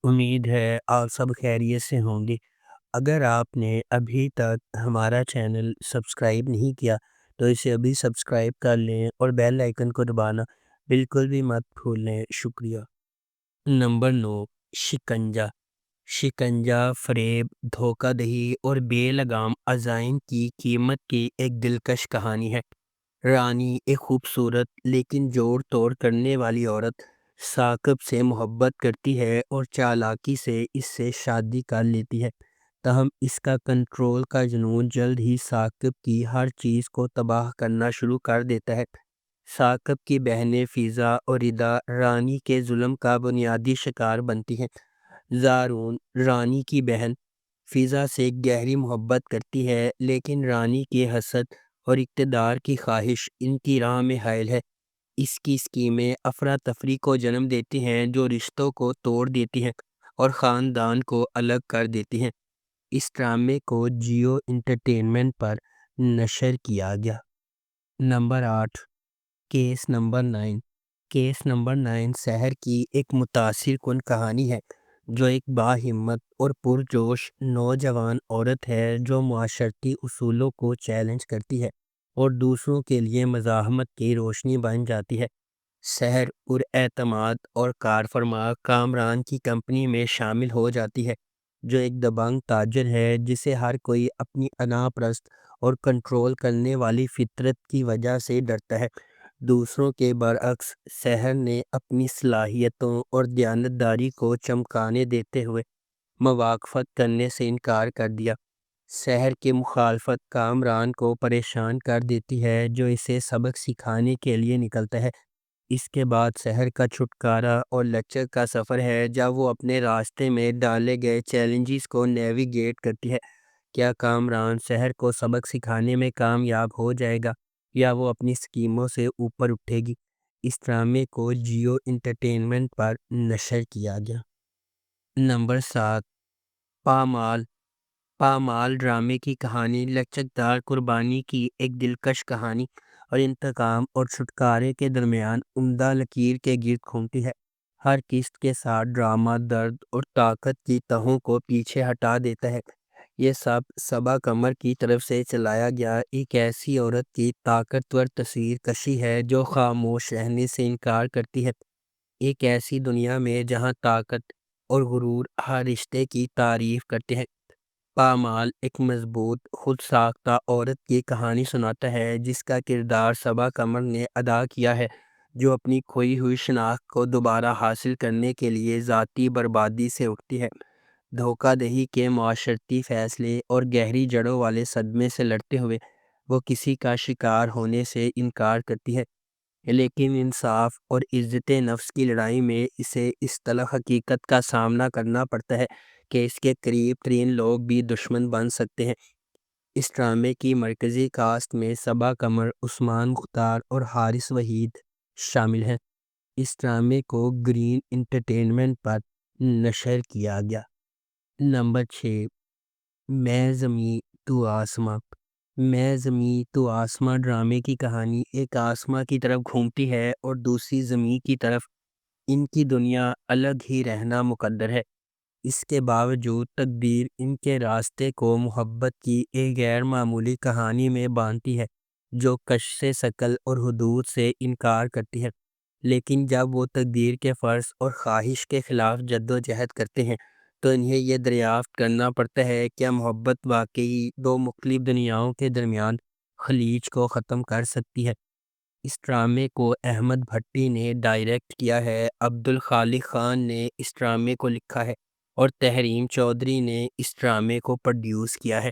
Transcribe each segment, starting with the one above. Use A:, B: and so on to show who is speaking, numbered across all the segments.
A: امید ہے آپ سب خیریت سے ہوں گے۔ اگر آپ نے ابھی تک ہمارا چینل سبسکرائب نہیں کیا تو اسے ابھی سبسکرائب کر لیں اور بیل آئیکن کو دبانا بالکل بھی مت بھولیں۔ شکریہ۔ نمبر 9، شکنجہ۔ شکنجہ فریب، دھوکہ دہی اور بے لگام عزائم کی قیمت کی ایک دلکش کہانی ہے۔ رانی، ایک خوبصورت لیکن جوڑ توڑ کرنے والی عورت، ثاقب سے محبت کرتی ہے اور چالاکی سے اس سے شادی کر لیتی ہے۔ تاہم اس کا کنٹرول کا جنون جلد ہی ثاقب کی ہر چیز کو تباہ کرنا شروع کر دیتا ہے۔ ثاقب کی بہنیں فیضا اور ردا رانی کے ظلم کا بنیادی شکار بنتی ہیں۔ زارون، رانی کی بہن، فیضا سے گہری محبت کرتی ہے، لیکن رانی کی حسد اور اقتدار کی خواہش ان کی راہ میں حائل ہے۔ اس کی اسکیمیں افراتفری کو جنم دیتی ہیں جو رشتوں کو توڑ دیتی ہیں اور خاندان کو الگ کر دیتی ہیں۔ اس ڈرامے کو جیو انٹرٹینمنٹ پر نشر کیا گیا۔ Number 8، case number 9۔ Case number 9 سحر کی ایک متاثر کن کہانی ہے جو ایک باہمت اور پرجوش نوجوان عورت ہے جو معاشرتی اصولوں کو چیلنج کرتی ہے اور دوسروں کے لیے مزاحمت کی روشنی بن جاتی ہے۔ سحر پراعتماد اور کارفرما کامران کی کمپنی میں شامل ہو جاتی ہے جو ایک دبنگ تاجر ہے جسے ہر کوئی اپنی انا پرست اور کنٹرول کرنے والی فطرت کی وجہ سے ڈرتا ہے۔ دوسروں کے برعکس، سحر نے اپنی صلاحیتوں اور دیانتداری کو چمکانے دیتے ہوئے مواقفت کرنے سے انکار کر دیا۔ سحر کی مخالفت کامران کو پریشان کر دیتی ہے جو اسے سبق سکھانے کے لیے نکلتا ہے۔ اس کے بعد سحر کا چھٹکارا اور لچک کا سفر ہے جب وہ اپنے راستے میں ڈالے گئے چیلنجز کو نیویگیٹ کرتی ہے۔ کیا کامران سحر کو سبق سکھانے میں کامیاب ہو جائے گا یا وہ اپنی اسکیموں سے اوپر اٹھے گی؟ اس ڈرامے کو جیو انٹرٹینمنٹ پر نشر کیا گیا۔ نمبر 7، پامال۔ پامال ڈرامے کی کہانی لچکدار قربانی کی ایک دلکش کہانی اور انتقام اور چھٹکارے کے درمیان عمدہ لکیر کے گرد گھومتی ہے۔ ہر قسط کے ساتھ ڈرامہ درد اور طاقت کی تہوں کو پیچھے ہٹا دیتا ہے۔ یہ سب صبا قمر کی طرف سے چلایا گیا ایک ایسی عورت کی طاقتور تصویر کشی ہے جو خاموش رہنے سے انکار کرتی ہے۔ ایک ایسی دنیا میں جہاں طاقت اور غرور ہر رشتے کی تعریف کرتے ہیں۔ پامال ایک مضبوط، خود ساختہ عورت کی کہانی سناتا ہے جس کا کردار صبا قمر نے ادا کیا ہے، جو اپنی کھوئی ہوئی شناخت کو دوبارہ حاصل کرنے کے لیے ذاتی بربادی سے اٹھتی ہے۔ دھوکہ دہی کے معاشرتی فیصلے اور گہری جڑوں والے صدمے سے لڑتے ہوئے وہ کسی کا شکار ہونے سے انکار کرتی ہے، لیکن انصاف اور عزت نفس کی لڑائی میں اسے اس تلخ حقیقت کا سامنا کرنا پڑتا ہے کہ اس کے قریب ترین لوگ بھی دشمن بن سکتے ہیں۔ اس ڈرامے کی مرکزی کاسٹ میں صبا قمر، عثمان مختار اور حارث وحید شامل ہیں۔ اس ڈرامے کو گرین انٹرٹینمنٹ پر نشر کیا گیا۔ نمبر 6، میں زمیں تو آسماں۔ میں زمیں تو آسماں ڈرامے کی کہانی ایک آسماں کی طرف گھومتی ہے اور دوسری زمیں کی طرف۔ ان کی دنیا الگ ہی رہنا مقدر ہے۔ اس کے باوجود تقدیر ان کے راستے کو محبت کی ایک غیر معمولی کہانی میں باندھتی ہے جو کشش ثقل اور حدود سے انکار کرتی ہے۔ لیکن جب وہ تقدیر کے فرض اور خواہش کے خلاف جدوجہد کرتے ہیں تو انہیں یہ دریافت کرنا پڑتا ہے کہ محبت واقعی دو مختلف دنیاؤں کے درمیان خلیج کو ختم کر سکتی ہے۔ اس ڈرامے کو احمد بھٹی نے ڈائریکٹ کیا ہے، عبدالخالق خان نے اس ڈرامے کو لکھا ہے اور تحریم چودھری نے اس ڈرامے کو پروڈیوس کیا ہے۔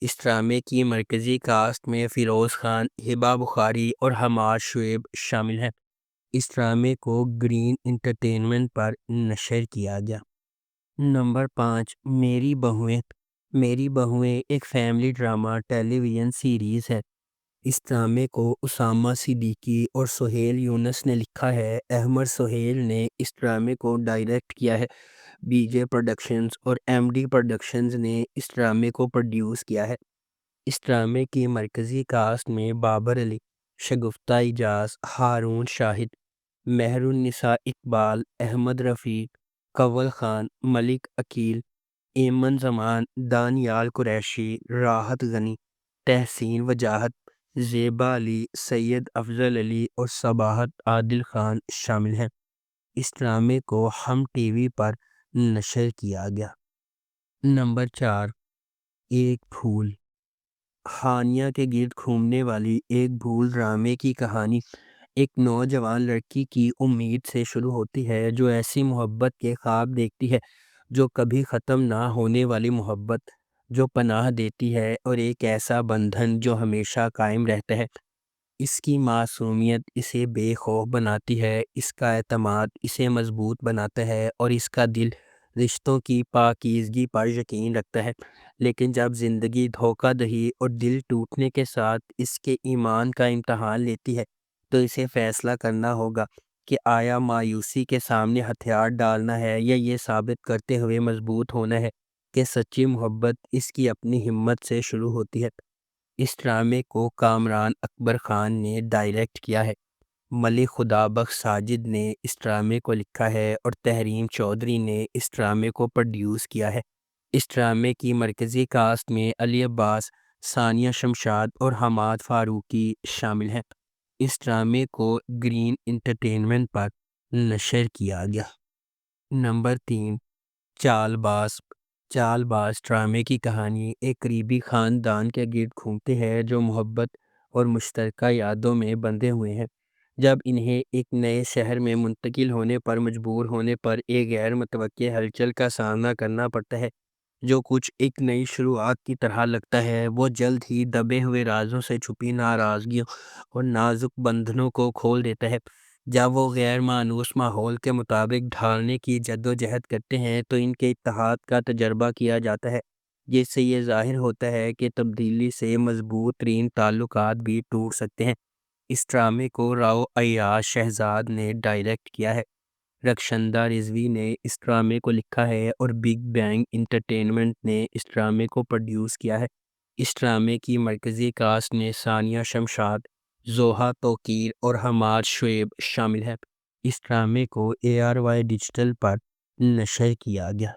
A: اس ڈرامے کی مرکزی کاسٹ میں فیروز خان، ہبہ بخاری اور حماد شعیب شامل ہیں۔ اس ڈرامے کو گرین انٹرٹینمنٹ پر نشر کیا گیا۔ نمبر 5، میری بہویں۔ میری بہویں ایک فیملی ڈرامہ ٹیلی ویژن سیریز ہے۔ اس ڈرامے کو اسامہ صدیقی اور سہیل یونس نے لکھا ہے۔ احمد سہیل نے اس ڈرامے کو ڈائریکٹ کیا ہے۔ بی جے پروڈکشنز اور ایم ڈی پروڈکشنز نے اس ڈرامے کو پروڈیوس کیا ہے۔ اس ڈرامے کی مرکزی کاسٹ میں بابر علی، شگفتہ اعجاز، ہارون شاہد، مہر النساء اقبال، احمد رفیق، کنول خان، ملک عقیل، ایمن زمان، دانیال قریشی، راحت غنی، تحسین وجاہت، زیبا علی، سید افضل علی اور صباحت عادل خان شامل ہیں۔ اس ڈرامے کو ہم ٹی وی پر نشر کیا گیا۔ نمبر 4، ایک پھول۔ ہانیہ کے گرد گھومنے والی ایک پھول ڈرامے کی کہانی ایک نوجوان لڑکی کی امید سے شروع ہوتی ہے، جو ایسی محبت کے خواب دیکھتی ہے جو کبھی ختم نہ ہونے والی محبت، جو پناہ دیتی ہے، اور ایک ایسا بندھن جو ہمیشہ قائم رہتا ہے۔ اس کی معصومیت اسے بے خوف بناتی ہے، اس کا اعتماد اسے مضبوط بناتا ہے، اور اس کا دل رشتوں کی پاکیزگی پر یقین رکھتا ہے۔ لیکن جب زندگی دھوکہ دہی اور دل ٹوٹنے کے ساتھ اس کے ایمان کا امتحان لیتی ہے، تو اسے فیصلہ کرنا ہوگا کہ آیا مایوسی کے سامنے ہتھیار ڈالنا ہے، یا یہ ثابت کرتے ہوئے مضبوط ہونا ہے کہ سچی محبت اس کی اپنی ہمت سے شروع ہوتی ہے۔ اس ڈرامے کو کامران اکبر خان نے ڈائریکٹ کیا ہے، ملک خدا بخش ساجد نے اس ڈرامے کو لکھا ہے، اور تحریم چودھری نے اس ڈرامے کو پروڈیوس کیا ہے۔ اس ڈرامے کی مرکزی کاسٹ میں علی عباس، ثانیہ شمشاد اور حماد فاروقی شامل ہیں۔ اس ڈرامے کو گرین انٹرٹینمنٹ پر نشر کیا گیا۔ نمبر 3، چال باز۔ چال باز ڈرامے کی کہانی ایک قریبی خاندان کے گرد گھومتے ہیں جو محبت اور مشترکہ یادوں میں بندھے ہوئے ہیں۔ جب انہیں ایک نئے شہر میں منتقل ہونے پر مجبور ہونے پر ایک غیر متوقع ہلچل کا سامنا کرنا پڑتا ہے جو کچھ ایک نئی شروعات کی طرح لگتا ہے، وہ جلد ہی دبے ہوئے رازوں سے چھپی ناراضگیوں اور نازک بندھنوں کو کھول دیتا ہے۔ جب وہ غیر مانوس ماحول کے مطابق ڈھالنے کی جدوجہد کرتے ہیں تو ان کے اتحاد کا تجربہ کیا جاتا ہے، جس سے یہ ظاہر ہوتا ہے کہ تبدیلی سے مضبوط ترین تعلقات بھی ٹوٹ سکتے ہیں۔ اس ڈرامے کو راؤ ایاز شہزاد نے ڈائریکٹ کیا ہے، رکشندہ رضوی نے اس ڈرامے کو لکھا ہے، اور بگ بینگ انٹرٹینمنٹ نے اس ڈرامے کو پروڈیوس کیا ہے۔ اس ڈرامے کی مرکزی کاسٹ میں ثانیہ شمشاد، زوہا توقیر اور حماد شعیب شامل ہیں۔ اس ڈرامے کو ARY ڈیجیٹل پر نشر کیا گیا۔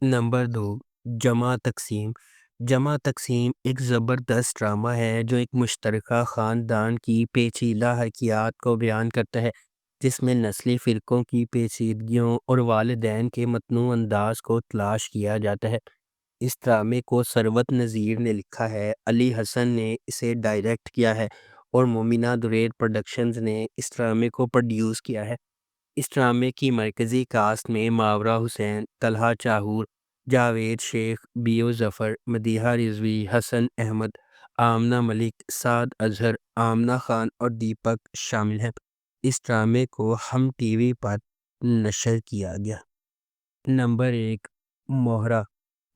A: نمبر 2، جمع تقسیم۔ جمع تقسیم ایک زبردست ڈرامہ ہے جو ایک مشترکہ خاندان کی پیچیدہ حرکیات کو بیان کرتا ہے، جس میں نسلی فرقوں کی پیچیدگیوں اور والدین کے متنوع انداز کو تلاش کیا جاتا ہے۔ اس ڈرامے کو ثروت نذیر نے لکھا ہے، علی حسن نے اسے ڈائریکٹ کیا ہے، اور مومنہ درید پروڈکشنز نے اس ڈرامے کو پروڈیوس کیا ہے۔ اس ڈرامے کی مرکزی کاسٹ میں ماورا حسین، طلحہ چاہور، جاوید شیخ، بیو ظفر، مدیحہ رضوی، حسن احمد، آمنہ ملک، سعد اظہر، آمنہ خان اور دیپک شامل ہیں۔ اس ڈرامے کو ہم ٹی وی پر نشر کیا گیا۔ نمبر 1، موہرا۔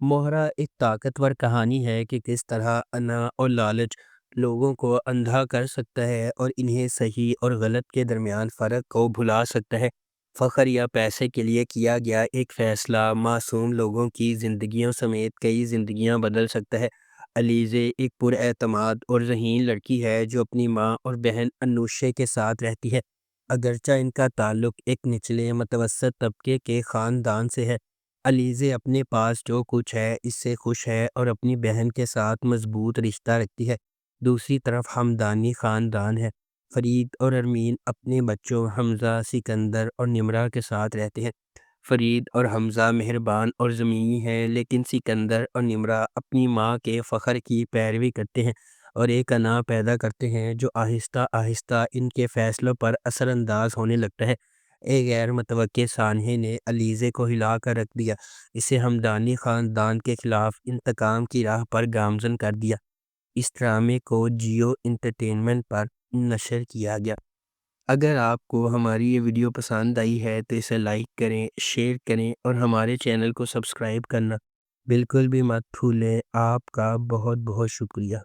A: موہرا ایک طاقتور کہانی ہے کہ کس طرح انا اور لالچ لوگوں کو اندھا کر سکتا ہے اور انہیں صحیح اور غلط کے درمیان فرق کو بھلا سکتا ہے۔ فخر یا پیسے کے لیے کیا گیا ایک فیصلہ معصوم لوگوں کی زندگیوں سمیت کئی زندگیاں بدل سکتا ہے۔ علیزے ایک پر اعتماد اور ذہین لڑکی ہے جو اپنی ماں اور بہن انوشے کے ساتھ رہتی ہے۔ اگرچہ ان کا تعلق ایک نچلے متوسط طبقے کے خاندان سے ہے، علیزے اپنے پاس جو کچھ ہے اس سے خوش ہے اور اپنی بہن کے ساتھ مضبوط رشتہ رکھتی ہے۔ دوسری طرف ہمدانی خاندان ہے۔ فرید اور ارمین اپنے بچوں حمزہ، سکندر اور نمرہ کے ساتھ رہتے ہیں۔ فرید اور حمزہ مہربان اور زمینی ہیں، لیکن سکندر اور نمرہ اپنی ماں کے فخر کی پیروی کرتے ہیں اور ایک انا پیدا کرتے ہیں جو آہستہ آہستہ ان کے فیصلوں پر اثر انداز ہونے لگتا ہے۔ ایک غیر متوقع سانحے نے علیزے کو ہلا کر رکھ دیا، اسے ہمدانی خاندان کے خلاف انتقام کی راہ پر گامزن کر دیا۔ اس ڈرامے کو جیو انٹرٹینمنٹ پر نشر کیا گیا۔ اگر آپ کو ہماری یہ ویڈیو پسند آئی ہے تو اسے لائک کریں، شیئر کریں اور ہمارے چینل کو سبسکرائب کرنا بالکل بھی مت بھولیں۔ آپ کا بہت بہت شکریہ۔